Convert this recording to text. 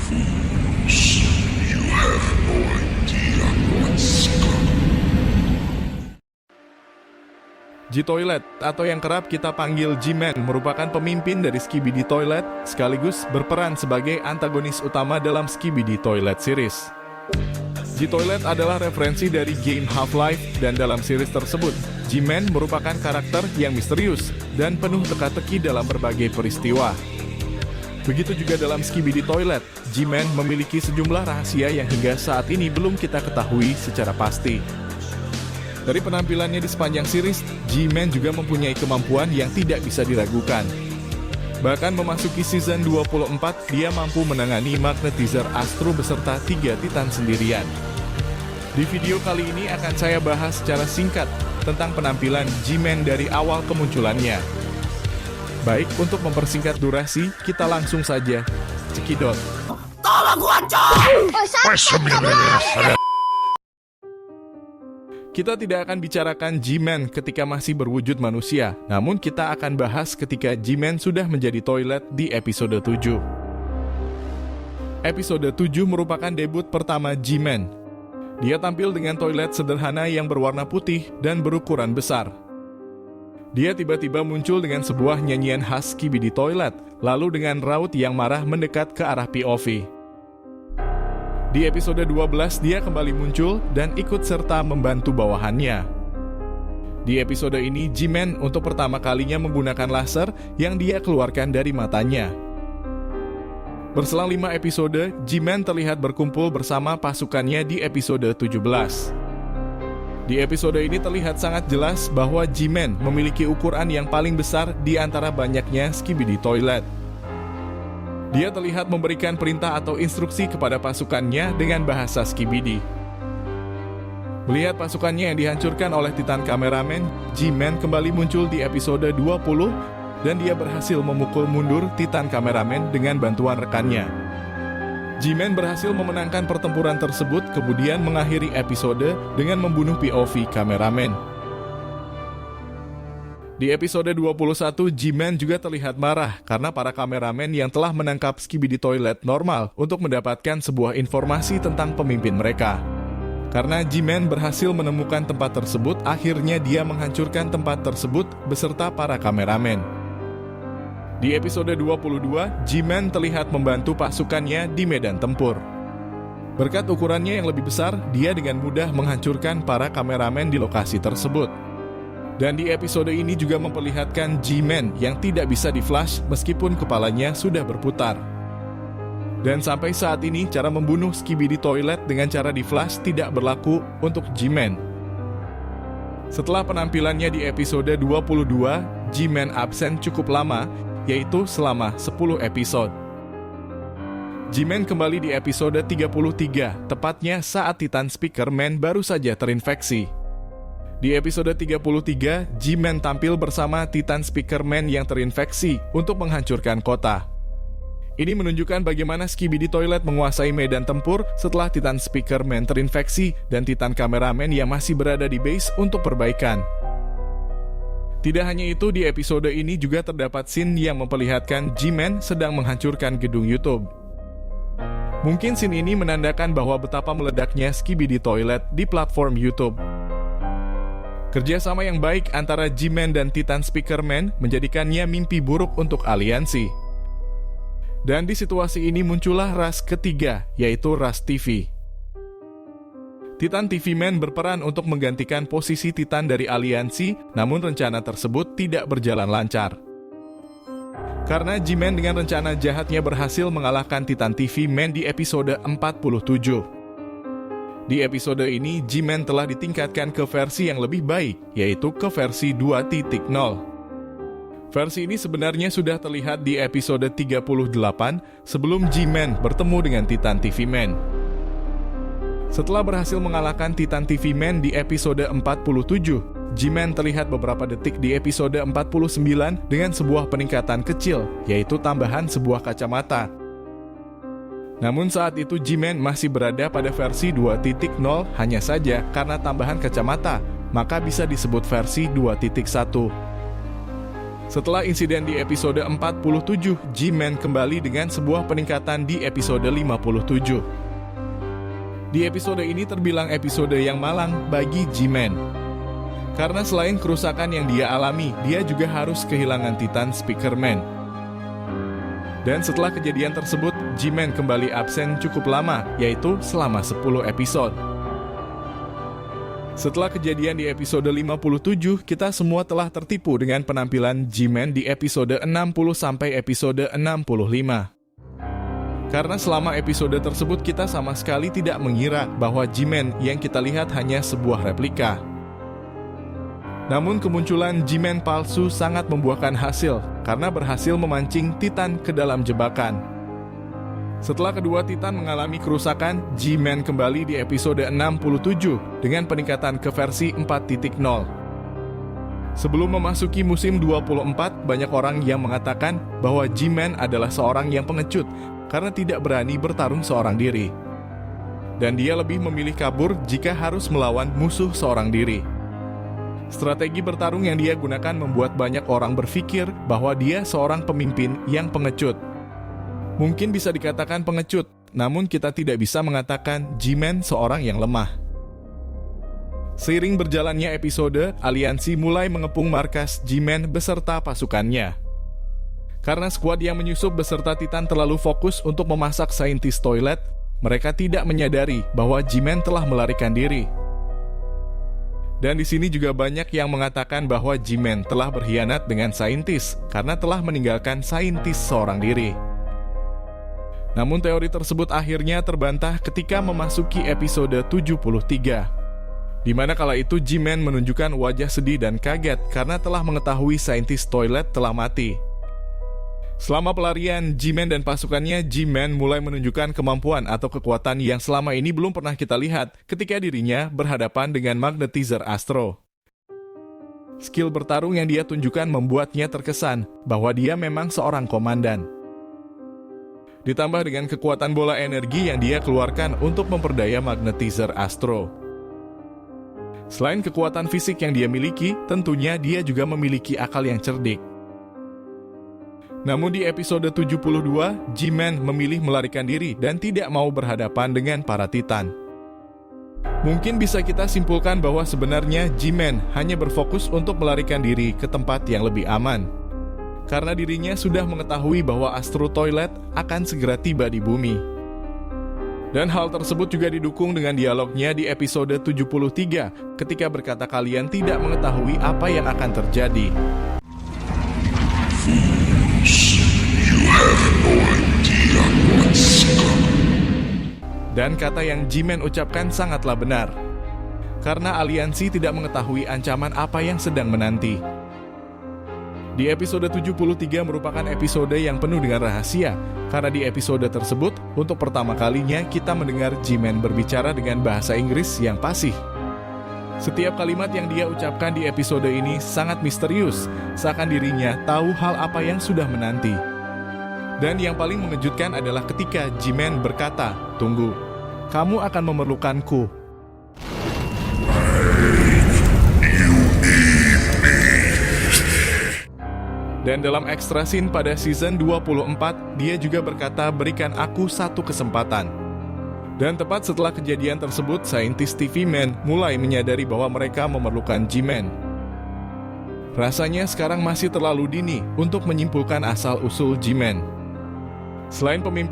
You have no idea what's coming. G-Toilet, atau yang kerap kita panggil G-Man, merupakan pemimpin dari Skibidi Toilet, sekaligus berperan sebagai antagonis utama dalam Skibidi Toilet series. G-Toilet adalah referensi dari game Half-Life, dan dalam series tersebut, G-Man merupakan karakter yang misterius dan penuh teka-teki dalam berbagai peristiwa. Begitu juga dalam Skibidi Toilet, G-Man memiliki sejumlah rahasia yang hingga saat ini belum kita ketahui secara pasti. Dari penampilannya di sepanjang series, G-Man juga mempunyai kemampuan yang tidak bisa diragukan. Bahkan memasuki season 24, dia mampu menangani Magnetizer Astro beserta 3 Titan sendirian. Di video kali ini akan saya bahas secara singkat tentang penampilan G-Man dari awal kemunculannya. Baik, untuk mempersingkat durasi, kita langsung saja cekidot. Tolong gua, Kita tidak akan bicarakan G-Man ketika masih berwujud manusia, namun kita akan bahas ketika G-Man sudah menjadi toilet di episode 7. Episode 7 merupakan debut pertama G-Man. Dia tampil dengan toilet sederhana yang berwarna putih dan berukuran besar. Dia tiba-tiba muncul dengan sebuah nyanyian khas Skibidi Toilet, lalu dengan raut yang marah mendekat ke arah POV. Di episode 12, dia kembali muncul dan ikut serta membantu bawahannya. Di episode ini, G-Man untuk pertama kalinya menggunakan laser yang dia keluarkan dari matanya. Berselang 5 episode, G-Man terlihat berkumpul bersama pasukannya di episode 17. Di episode ini terlihat sangat jelas bahwa G-Man memiliki ukuran yang paling besar di antara banyaknya Skibidi Toilet. Dia terlihat memberikan perintah atau instruksi kepada pasukannya dengan bahasa Skibidi. Melihat pasukannya yang dihancurkan oleh Titan Kameramen, G-Man kembali muncul di episode 20 dan dia berhasil memukul mundur Titan Kameramen dengan bantuan rekannya. G-Man berhasil memenangkan pertempuran tersebut, kemudian mengakhiri episode dengan membunuh POV Kameramen. Di episode 21, G-Man juga terlihat marah karena para kameramen yang telah menangkap Skibidi Toilet normal untuk mendapatkan sebuah informasi tentang pemimpin mereka. Karena G-Man berhasil menemukan tempat tersebut, akhirnya dia menghancurkan tempat tersebut beserta para kameramen. Di episode 22, G-Man terlihat membantu pasukannya di medan tempur. Berkat ukurannya yang lebih besar, dia dengan mudah menghancurkan para kameramen di lokasi tersebut. Dan di episode ini juga memperlihatkan G-Man yang tidak bisa di-flash meskipun kepalanya sudah berputar. Dan sampai saat ini, cara membunuh Skibidi Toilet dengan cara di-flash tidak berlaku untuk G-Man. Setelah penampilannya di episode 22, G-Man absen cukup lama, yaitu selama 10 episode. G-Man kembali di episode 33, tepatnya saat Titan Speaker Man baru saja terinfeksi. Di episode 33, G-Man tampil bersama Titan Speaker Man yang terinfeksi untuk menghancurkan kota. Ini menunjukkan bagaimana Skibidi Toilet menguasai medan tempur setelah Titan Speaker Man terinfeksi dan Titan Kameramen yang masih berada di base untuk perbaikan. Tidak hanya itu, di episode ini juga terdapat scene yang memperlihatkan G-Man sedang menghancurkan gedung YouTube. Mungkin scene ini menandakan bahwa betapa meledaknya Skibidi Toilet di platform YouTube. Kerjasama yang baik antara G-Man dan Titan Speaker Man menjadikannya mimpi buruk untuk aliansi. Dan di situasi ini muncullah ras ketiga, yaitu ras TV. Titan TV Man berperan untuk menggantikan posisi Titan dari aliansi, namun rencana tersebut tidak berjalan lancar. Karena G-Man dengan rencana jahatnya berhasil mengalahkan Titan TV Man di episode 47. Di episode ini, G-Man telah ditingkatkan ke versi yang lebih baik, yaitu ke versi 2.0. Versi ini sebenarnya sudah terlihat di episode 38 sebelum G-Man bertemu dengan Titan TV Man. Setelah berhasil mengalahkan Titan TV Man di episode 47, G-Man terlihat beberapa detik di episode 49 dengan sebuah peningkatan kecil, yaitu tambahan sebuah kacamata. Namun saat itu G-Man masih berada pada versi 2.0 hanya saja karena tambahan kacamata, maka bisa disebut versi 2.1. Setelah insiden di episode 47, G-Man kembali dengan sebuah peningkatan di episode 57. Di episode ini terbilang episode yang malang bagi G-Man. Karena selain kerusakan yang dia alami, dia juga harus kehilangan Titan Speakerman. Dan setelah kejadian tersebut, G-Man kembali absen cukup lama, yaitu selama 10 episode. Setelah kejadian di episode 57, kita semua telah tertipu dengan penampilan G-Man di episode 60 sampai episode 65. Karena selama episode tersebut kita sama sekali tidak mengira bahwa G-Man yang kita lihat hanya sebuah replika. Namun kemunculan G-Man palsu sangat membuahkan hasil karena berhasil memancing Titan ke dalam jebakan. Setelah kedua Titan mengalami kerusakan, G-Man kembali di episode 67 dengan peningkatan ke versi 4.0. Sebelum memasuki musim 24, banyak orang yang mengatakan bahwa G-Man adalah seorang yang pengecut karena tidak berani bertarung seorang diri. Dan dia lebih memilih kabur jika harus melawan musuh seorang diri. Strategi bertarung yang dia gunakan membuat banyak orang berpikir bahwa dia seorang pemimpin yang pengecut. Mungkin bisa dikatakan pengecut, namun kita tidak bisa mengatakan G-Man seorang yang lemah. Seiring berjalannya episode, aliansi mulai mengepung markas G-Man beserta pasukannya. Karena skuad yang menyusup beserta Titan terlalu fokus untuk memasak saintis toilet, mereka tidak menyadari bahwa G-Man telah melarikan diri. Dan di sini juga banyak yang mengatakan bahwa G-Man telah berkhianat dengan saintis karena telah meninggalkan saintis seorang diri. Namun teori tersebut akhirnya terbantah ketika memasuki episode 73. Di mana kala itu G-Man menunjukkan wajah sedih dan kaget karena telah mengetahui saintis toilet telah mati. Selama pelarian G-Man dan pasukannya, G-Man mulai menunjukkan kemampuan atau kekuatan yang selama ini belum pernah kita lihat ketika dirinya berhadapan dengan Magnetizer Astro. Skill bertarung yang dia tunjukkan membuatnya terkesan bahwa dia memang seorang komandan. Ditambah dengan kekuatan bola energi yang dia keluarkan untuk memperdaya Magnetizer Astro. Selain kekuatan fisik yang dia miliki, tentunya dia juga memiliki akal yang cerdik. Namun di episode 72, G-Man memilih melarikan diri dan tidak mau berhadapan dengan para Titan. Mungkin bisa kita simpulkan bahwa sebenarnya G-Man hanya berfokus untuk melarikan diri ke tempat yang lebih aman. Karena dirinya sudah mengetahui bahwa Astro Toilet akan segera tiba di bumi. Dan hal tersebut juga didukung dengan dialognya di episode 73 ketika berkata kalian tidak mengetahui apa yang akan terjadi. Dan kata yang G-Man ucapkan sangatlah benar. Karena aliansi tidak mengetahui ancaman apa yang sedang menanti. Di episode 73 merupakan episode yang penuh dengan rahasia, karena di episode tersebut, untuk pertama kalinya kita mendengar G-Man berbicara dengan bahasa Inggris yang fasih. Setiap kalimat yang dia ucapkan di episode ini sangat misterius, seakan dirinya tahu hal apa yang sudah menanti. Dan yang paling mengejutkan adalah ketika G-Man berkata, "Tunggu, kamu akan memerlukanku." Dan dalam extra scene pada season 24, dia juga berkata, "Berikan aku satu kesempatan." Dan tepat setelah kejadian tersebut, saintis TV Man mulai menyadari bahwa mereka memerlukan G-Man. Rasanya sekarang masih terlalu dini untuk menyimpulkan asal-usul G-Man. Selain pemimpin